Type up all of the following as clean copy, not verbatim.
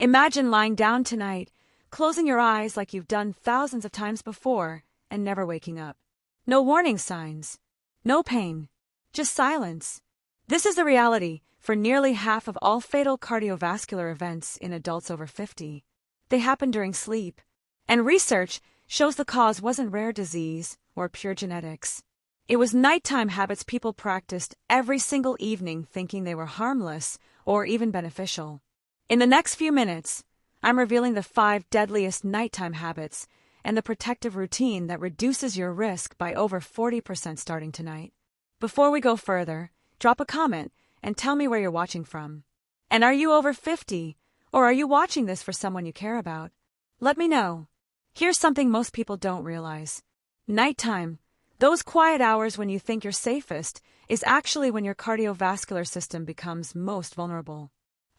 Imagine lying down tonight, closing your eyes like you've done thousands of times before, and never waking up. No warning signs. No pain. Just silence. This is the reality for nearly half of all fatal cardiovascular events in adults over 50. They happen during sleep. And research shows the cause wasn't rare disease or pure genetics. It was nighttime habits people practiced every single evening thinking they were harmless or even beneficial. In the next few minutes, I'm revealing the 5 deadliest nighttime habits and the protective routine that reduces your risk by over 40% starting tonight. Before we go further, drop a comment and tell me where you're watching from. And are you over 50, or are you watching this for someone you care about? Let me know. Here's something most people don't realize. Nighttime, those quiet hours when you think you're safest, is actually when your cardiovascular system becomes most vulnerable.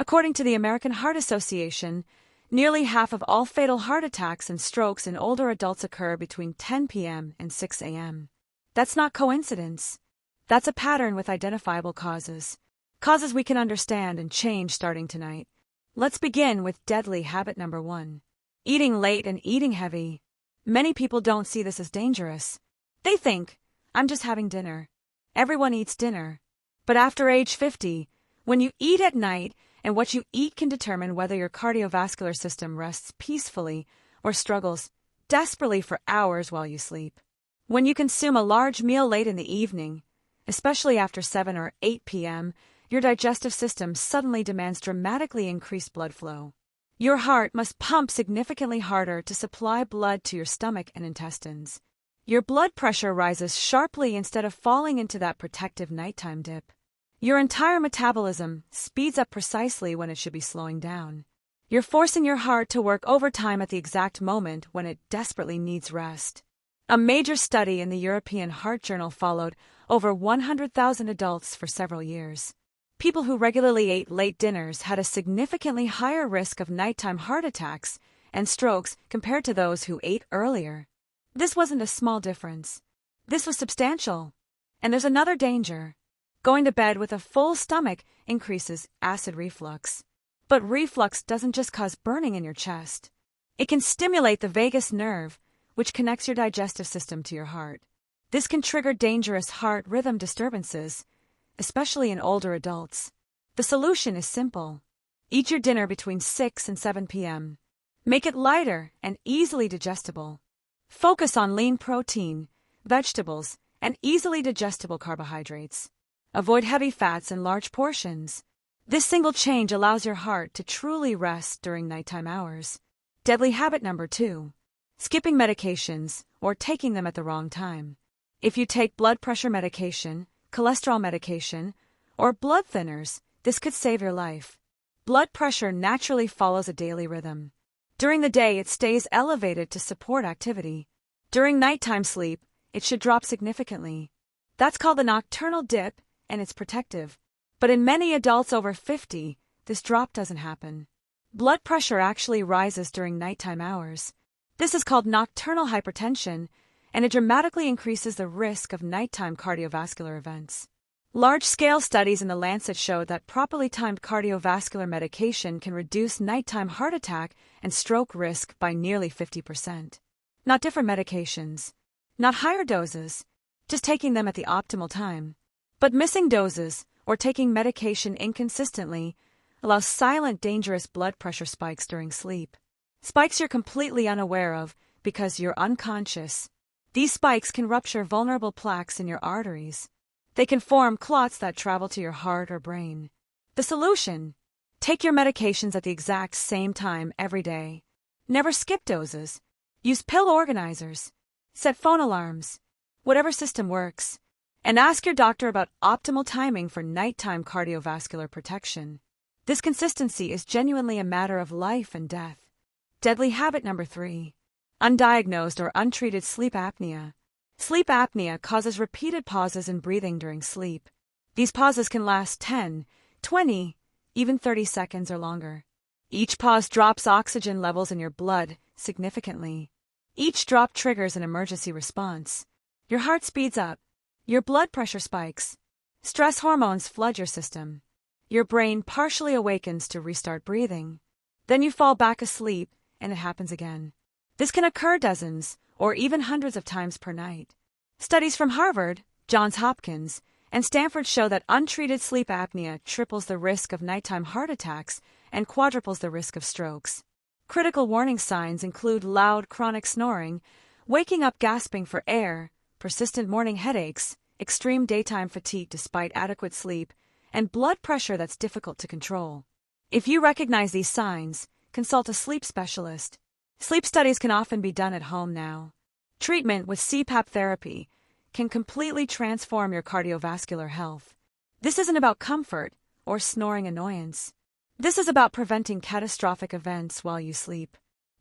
According to the American Heart Association, nearly half of all fatal heart attacks and strokes in older adults occur between 10 p.m. and 6 a.m. That's not coincidence. That's a pattern with identifiable causes. Causes we can understand and change starting tonight. Let's begin with deadly habit number 1. Eating late and eating heavy. Many people don't see this as dangerous. They think, I'm just having dinner. Everyone eats dinner. But after age 50, when you eat at night, and what you eat can determine whether your cardiovascular system rests peacefully or struggles desperately for hours while you sleep. When you consume a large meal late in the evening, especially after 7 or 8 p.m., your digestive system suddenly demands dramatically increased blood flow. Your heart must pump significantly harder to supply blood to your stomach and intestines. Your blood pressure rises sharply instead of falling into that protective nighttime dip. Your entire metabolism speeds up precisely when it should be slowing down. You're forcing your heart to work overtime at the exact moment when it desperately needs rest. A major study in the European Heart Journal followed over 100,000 adults for several years. People who regularly ate late dinners had a significantly higher risk of nighttime heart attacks and strokes compared to those who ate earlier. This wasn't a small difference. This was substantial. And there's another danger. Going to bed with a full stomach increases acid reflux. But reflux doesn't just cause burning in your chest. It can stimulate the vagus nerve, which connects your digestive system to your heart. This can trigger dangerous heart rhythm disturbances, especially in older adults. The solution is simple. Eat your dinner between 6 and 7 p.m. Make it lighter and easily digestible. Focus on lean protein, vegetables, and easily digestible carbohydrates. Avoid heavy fats in large portions. This single change allows your heart to truly rest during nighttime hours. Deadly habit number 2. Skipping medications or taking them at the wrong time. If you take blood pressure medication, cholesterol medication, or blood thinners, this could save your life. Blood pressure naturally follows a daily rhythm. During the day, it stays elevated to support activity. During nighttime sleep, it should drop significantly. That's called the nocturnal dip, and it's protective. But in many adults over 50, this drop doesn't happen. Blood pressure actually rises during nighttime hours. This is called nocturnal hypertension, and it dramatically increases the risk of nighttime cardiovascular events. Large-scale studies in The Lancet showed that properly timed cardiovascular medication can reduce nighttime heart attack and stroke risk by nearly 50%. Not different medications, not higher doses, just taking them at the optimal time. But missing doses or taking medication inconsistently allows silent, dangerous blood pressure spikes during sleep. Spikes you're completely unaware of because you're unconscious. These spikes can rupture vulnerable plaques in your arteries. They can form clots that travel to your heart or brain. The solution: take your medications at the exact same time every day. Never skip doses. Use pill organizers. Set phone alarms. Whatever system works. And ask your doctor about optimal timing for nighttime cardiovascular protection. This consistency is genuinely a matter of life and death. Deadly habit number 3. Undiagnosed or untreated sleep apnea. Sleep apnea causes repeated pauses in breathing during sleep. These pauses can last 10, 20, even 30 seconds or longer. Each pause drops oxygen levels in your blood significantly. Each drop triggers an emergency response. Your heart speeds up. Your blood pressure spikes. Stress hormones flood your system. Your brain partially awakens to restart breathing. Then you fall back asleep, and it happens again. This can occur dozens, or even hundreds of times per night. Studies from Harvard, Johns Hopkins, and Stanford show that untreated sleep apnea triples the risk of nighttime heart attacks and quadruples the risk of strokes. Critical warning signs include loud chronic snoring, waking up gasping for air, persistent morning headaches, extreme daytime fatigue despite adequate sleep, and blood pressure that's difficult to control. If you recognize these signs, consult a sleep specialist. Sleep studies can often be done at home now. Treatment with CPAP therapy can completely transform your cardiovascular health. This isn't about comfort or snoring annoyance. This is about preventing catastrophic events while you sleep.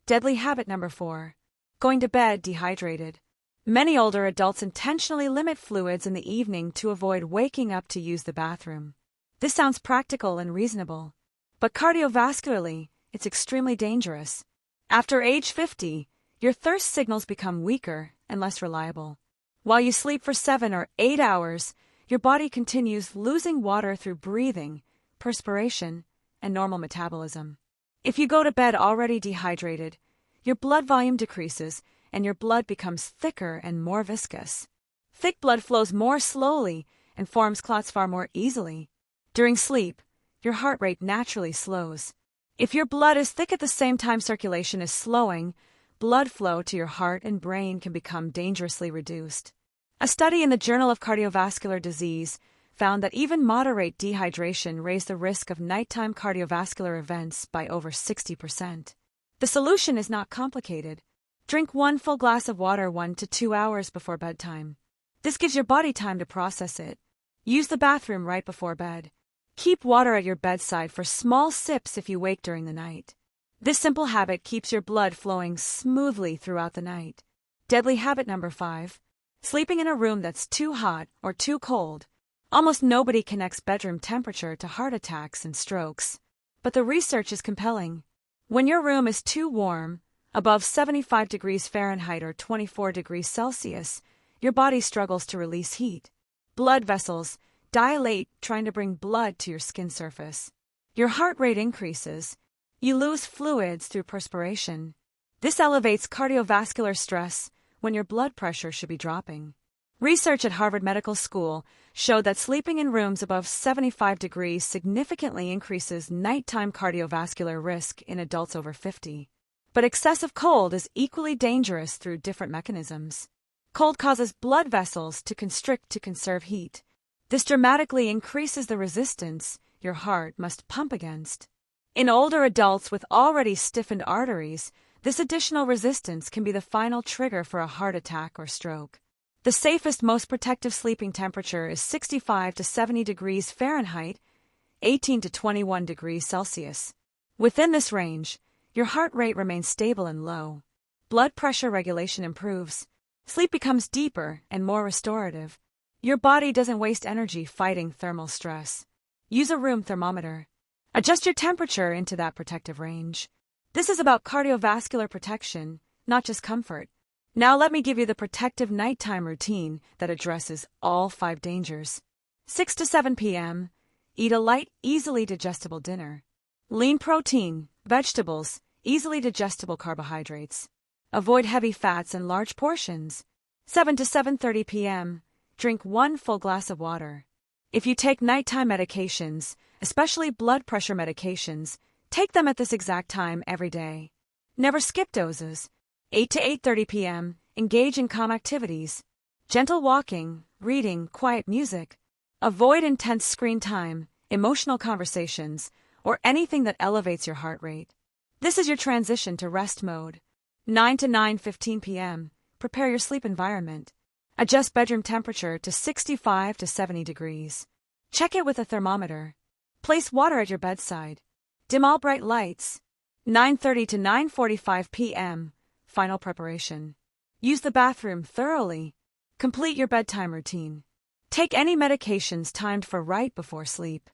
Deadly habit number 4. Going to bed dehydrated. Many older adults intentionally limit fluids in the evening to avoid waking up to use the bathroom. This sounds practical and reasonable, but cardiovascularly, it's extremely dangerous. After age 50, your thirst signals become weaker and less reliable. While you sleep for 7 or 8 hours, your body continues losing water through breathing, perspiration, and normal metabolism. If you go to bed already dehydrated, your blood volume decreases and your blood becomes thicker and more viscous. Thick blood flows more slowly and forms clots far more easily. During sleep, your heart rate naturally slows. If your blood is thick at the same time circulation is slowing, blood flow to your heart and brain can become dangerously reduced. A study in the Journal of Cardiovascular Disease found that even moderate dehydration raised the risk of nighttime cardiovascular events by over 60%. The solution is not complicated. Drink 1 full glass of water 1 to 2 hours before bedtime. This gives your body time to process it. Use the bathroom right before bed. Keep water at your bedside for small sips if you wake during the night. This simple habit keeps your blood flowing smoothly throughout the night. Deadly habit number 5. Sleeping in a room that's too hot or too cold. Almost nobody connects bedroom temperature to heart attacks and strokes. But the research is compelling. When your room is too warm, above 75 degrees Fahrenheit or 24 degrees Celsius, your body struggles to release heat. Blood vessels dilate, trying to bring blood to your skin surface. Your heart rate increases. You lose fluids through perspiration. This elevates cardiovascular stress when your blood pressure should be dropping. Research at Harvard Medical School showed that sleeping in rooms above 75 degrees significantly increases nighttime cardiovascular risk in adults over 50. But excessive cold is equally dangerous through different mechanisms. Cold causes blood vessels to constrict to conserve heat. This dramatically increases the resistance your heart must pump against. In older adults with already stiffened arteries, this additional resistance can be the final trigger for a heart attack or stroke. The safest, most protective sleeping temperature is 65 to 70 degrees Fahrenheit, 18 to 21 degrees Celsius. Within this range, your heart rate remains stable and low. Blood pressure regulation improves. Sleep becomes deeper and more restorative. Your body doesn't waste energy fighting thermal stress. Use a room thermometer. Adjust your temperature into that protective range. This is about cardiovascular protection, not just comfort. Now let me give you the protective nighttime routine that addresses all 5 dangers. 6 to 7 p.m. Eat a light, easily digestible dinner. Lean protein, vegetables, easily digestible carbohydrates. Avoid heavy fats and large portions. 7 to 7:30 p.m. Drink 1 full glass of water. If you take nighttime medications, especially blood pressure medications, take them at this exact time every day. Never skip doses. 8 to 8:30 p.m. Engage in calm activities. Gentle walking, reading, quiet music. Avoid intense screen time, emotional conversations, or anything that elevates your heart rate. This is your transition to rest mode. 9 to 9:15 p.m. Prepare your sleep environment. Adjust bedroom temperature to 65 to 70 degrees. Check it with a thermometer. Place water at your bedside. Dim all bright lights. 9:30 to 9:45 p.m. Final preparation. Use the bathroom thoroughly. Complete your bedtime routine. Take any medications timed for right before sleep.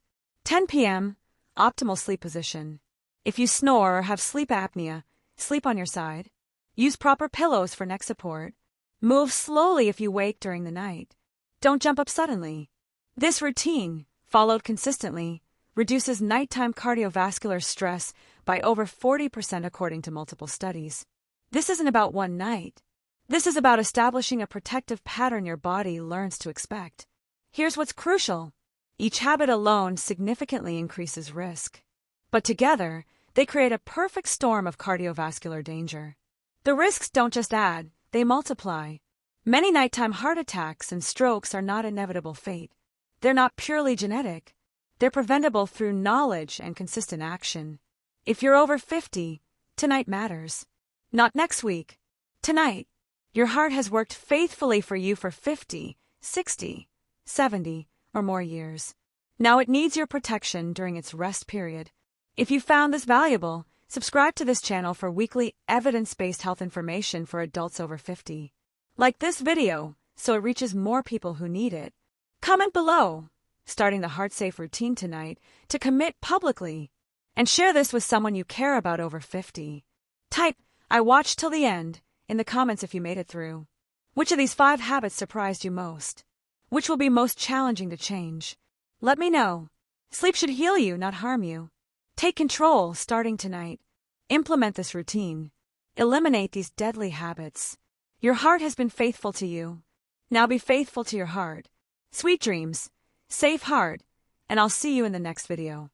10 p.m. Optimal sleep position. If you snore or have sleep apnea, sleep on your side. Use proper pillows for neck support. Move slowly if you wake during the night. Don't jump up suddenly. This routine, followed consistently, reduces nighttime cardiovascular stress by over 40% according to multiple studies. This isn't about one night. This is about establishing a protective pattern your body learns to expect. Here's what's crucial. Each habit alone significantly increases risk. But together, they create a perfect storm of cardiovascular danger. The risks don't just add, they multiply. Many nighttime heart attacks and strokes are not inevitable fate. They're not purely genetic. They're preventable through knowledge and consistent action. If you're over 50, tonight matters. Not next week. Tonight. Your heart has worked faithfully for you for 50, 60, 70, or more years. Now it needs your protection during its rest period. If you found this valuable, subscribe to this channel for weekly evidence-based health information for adults over 50. Like this video so it reaches more people who need it. Comment below, starting the heart-safe routine tonight, to commit publicly. And share this with someone you care about over 50. Type, "I watched till the end," in the comments if you made it through. Which of these 5 habits surprised you most? Which will be most challenging to change? Let me know. Sleep should heal you, not harm you. Take control starting tonight. Implement this routine. Eliminate these deadly habits. Your heart has been faithful to you. Now be faithful to your heart. Sweet dreams, safe heart, and I'll see you in the next video.